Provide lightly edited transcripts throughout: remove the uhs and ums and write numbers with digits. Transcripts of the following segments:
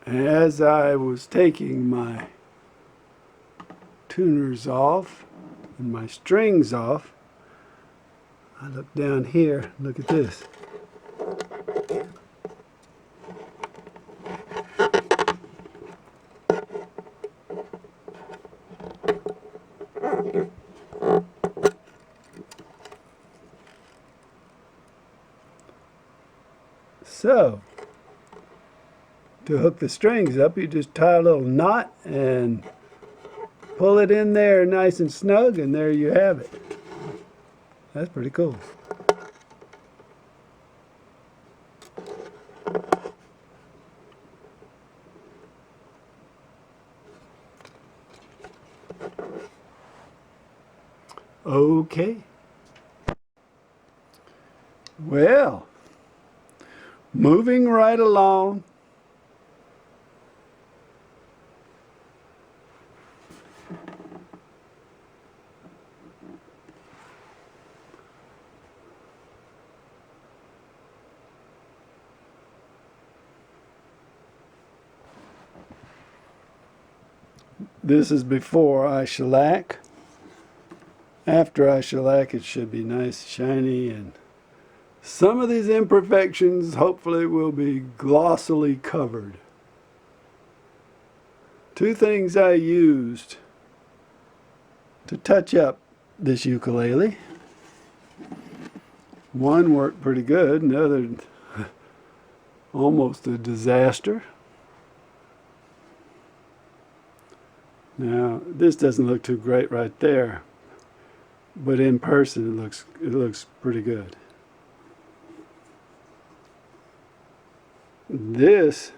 As I was taking my tuners off and my strings off, I look down here, look at this. So, to hook the strings up, you just tie a little knot and pull it in there nice and snug, and there you have it. That's pretty cool. Okay. Well, moving right along. This is before I shellac. After I shellac, it should be nice, shiny, and some of these imperfections hopefully will be glossily covered. Two things I used to touch up this ukulele. One worked pretty good, and the other almost a disaster. Now, this doesn't look too great right there, but in person it looks pretty good. This,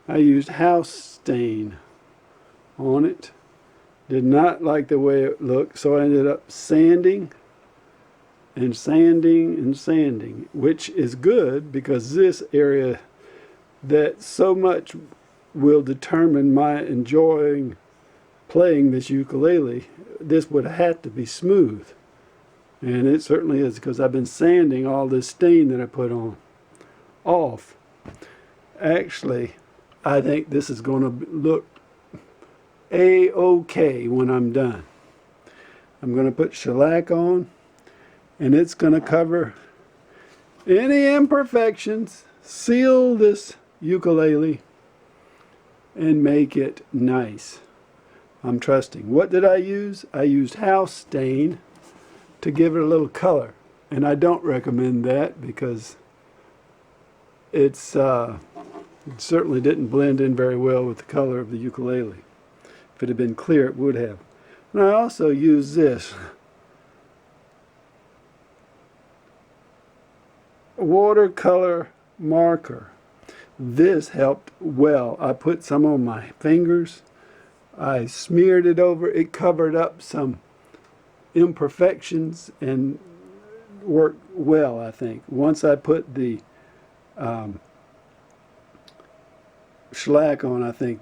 I used house stain on it. Did not like the way it looked, so I ended up sanding and sanding and sanding, which is good because this area that so much will determine my enjoying playing this ukulele, this would have to be smooth. And it certainly is, because I've been sanding all this stain that I put on off. Actually, I think this is going to look a-okay when I'm done. I'm going to put shellac on, and it's going to cover any imperfections, seal this ukulele, and make it nice. I'm trusting. What did I use? I used house stain to give it a little color, and I don't recommend that because it certainly didn't blend in very well with the color of the ukulele. If it had been clear, it would have. And I also used this watercolor marker. This helped well. I put some on my fingers. I smeared it over. It covered up some imperfections and worked well, I think. Once I put the shellac on, I think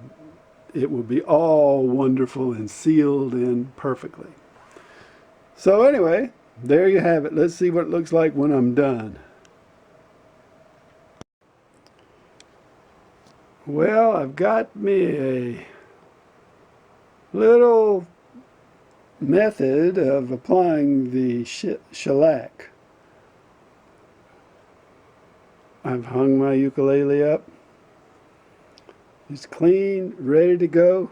it will be all wonderful and sealed in perfectly. So anyway, there you have it. Let's see what it looks like when I'm done. Well, I've got me a little method of applying the shellac. I've hung my ukulele up. It's clean, ready to go.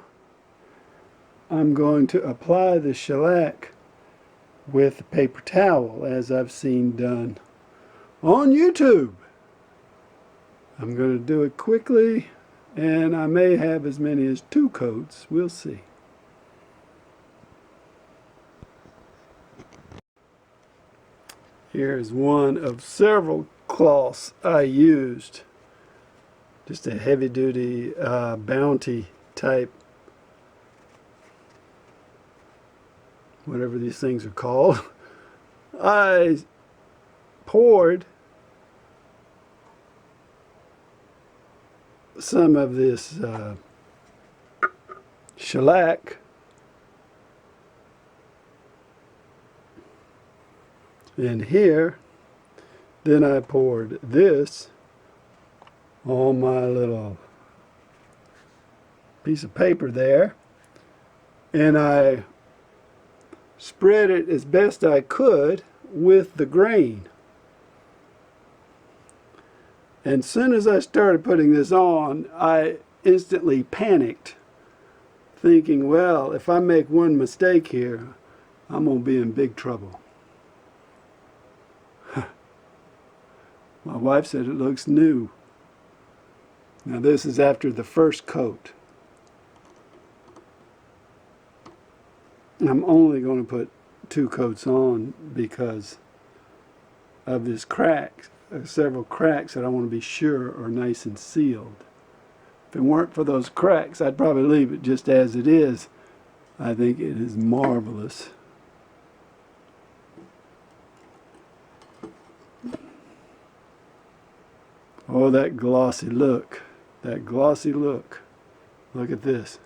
I'm going to apply the shellac with a paper towel, as I've seen done on YouTube. I'm going to do it quickly, and I may have as many as 2 coats. We'll see. Here's one of several cloths I used. Just a heavy-duty Bounty type, whatever these things are called. I poured some of this shellac in here. Then I poured this on my little piece of paper there, and I spread it as best I could with the grain. And as soon as I started putting this on, I instantly panicked, thinking, well, if I make one mistake here, I'm going to be in big trouble. My wife said it looks new. Now this is after the first coat. I'm only going to put 2 coats on because of this crack, several cracks that I want to be sure are nice and sealed. If it weren't for those cracks, I'd probably leave it just as it is. I think it is marvelous. Oh, that glossy look. That glossy look. Look at this.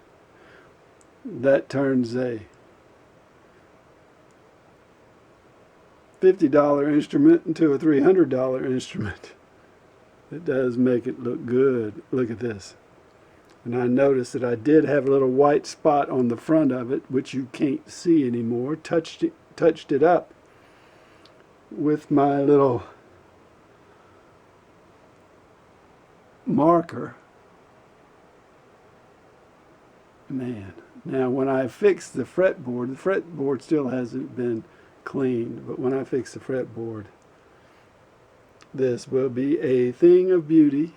That turns a $50 instrument into a $300 instrument. It does make it look good. Look at this. And I noticed that I did have a little white spot on the front of it, which you can't see anymore. Touched it up with my little marker. Man. Now when I fix the fretboard still hasn't been cleaned, but when I fix the fretboard, this will be a thing of beauty.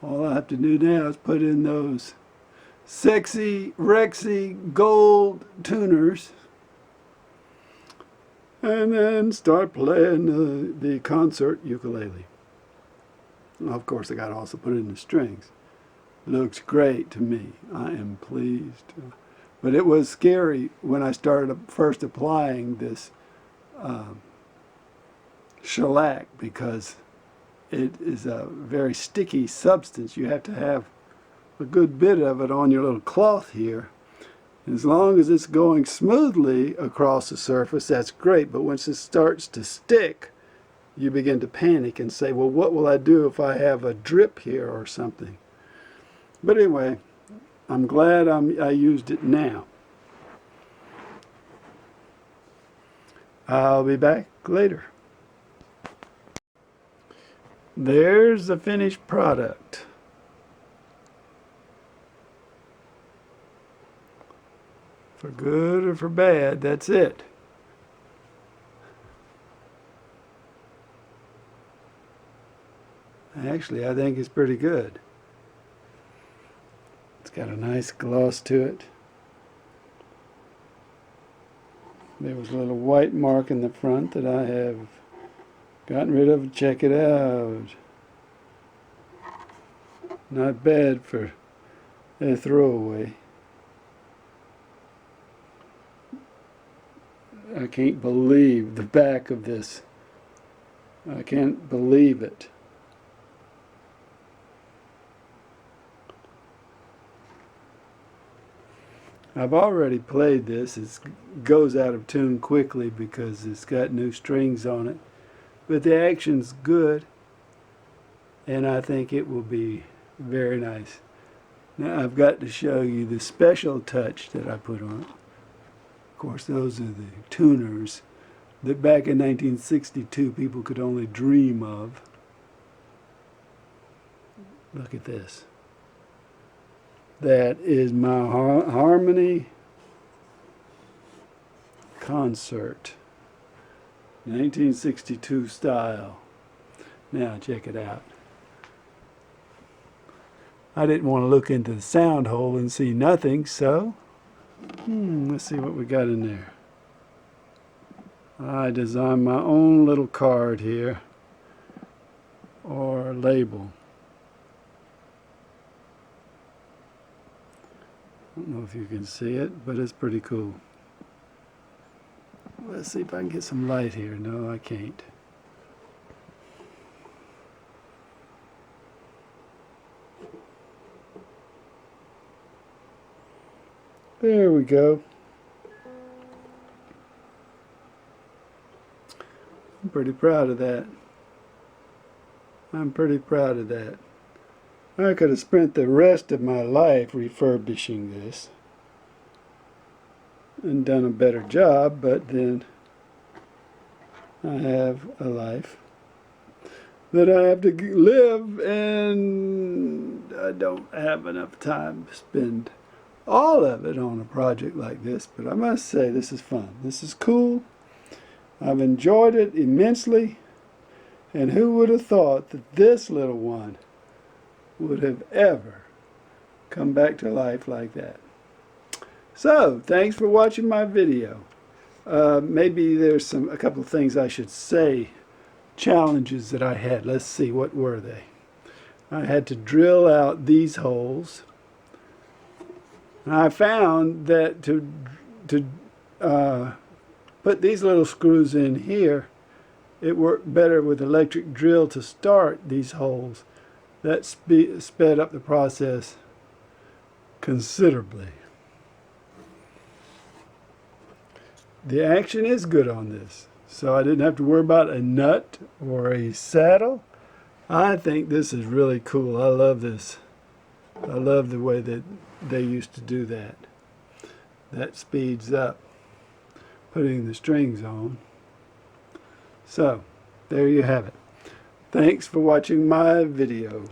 All I have to do now is put in those sexy Rexy gold tuners and then start playing the concert ukulele. Of course, I got to also put in the strings. Looks great to me. I am pleased. But it was scary when I started first applying this shellac, because it is a very sticky substance. You have to have a good bit of it on your little cloth here. As long as it's going smoothly across the surface, that's great. But once it starts to stick, you begin to panic and say, well, what will I do if I have a drip here or something? But anyway, I'm glad I used it now. I'll be back later. There's the finished product. For good or for bad, that's it. Actually, I think it's pretty good. It's got a nice gloss to it. There was a little white mark in the front that I have gotten rid of. Check it out. Not bad for a throwaway. I can't believe the back of this. I can't believe it. I've already played this. It goes out of tune quickly because it's got new strings on it. But the action's good, and I think it will be very nice. Now I've got to show you the special touch that I put on it. Of course, those are the tuners that back in 1962 people could only dream of. Look at this. That is my Harmony Concert, 1962 style. Now check it out. I didn't want to look into the sound hole and see nothing, so let's see what we got in there. I designed my own little card here, or label. I don't know if you can see it, but it's pretty cool. Let's see if I can get some light here. No, I can't. There we go. I'm pretty proud of that. I'm pretty proud of that. I could have spent the rest of my life refurbishing this and done a better job, but then I have a life that I have to live, and I don't have enough time to spend all of it on a project like this. But I must say, this is fun. This is cool. I've enjoyed it immensely. And who would have thought that this little one would have ever come back to life like that? So, thanks for watching my video. Maybe there's a couple of things I should say. Challenges that I had. Let's see, what were they? I had to drill out these holes. And I found that to put these little screws in here, it worked better with electric drill to start these holes. That sped up the process considerably. The action is good on this, so I didn't have to worry about a nut or a saddle. I think this is really cool. I love this. I love the way that they used to do that. That speeds up putting the strings on. So, there you have it. Thanks for watching my video.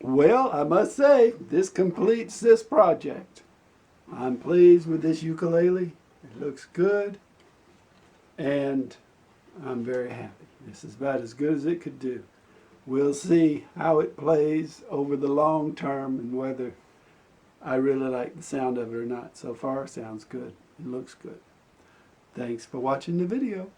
Well, I must say, this completes this project. I'm pleased with this ukulele. It looks good, and I'm very happy. This is about as good as it could do. We'll see how it plays over the long term and whether I really like the sound of it or not. So far, it sounds good. It looks good. Thanks for watching the video.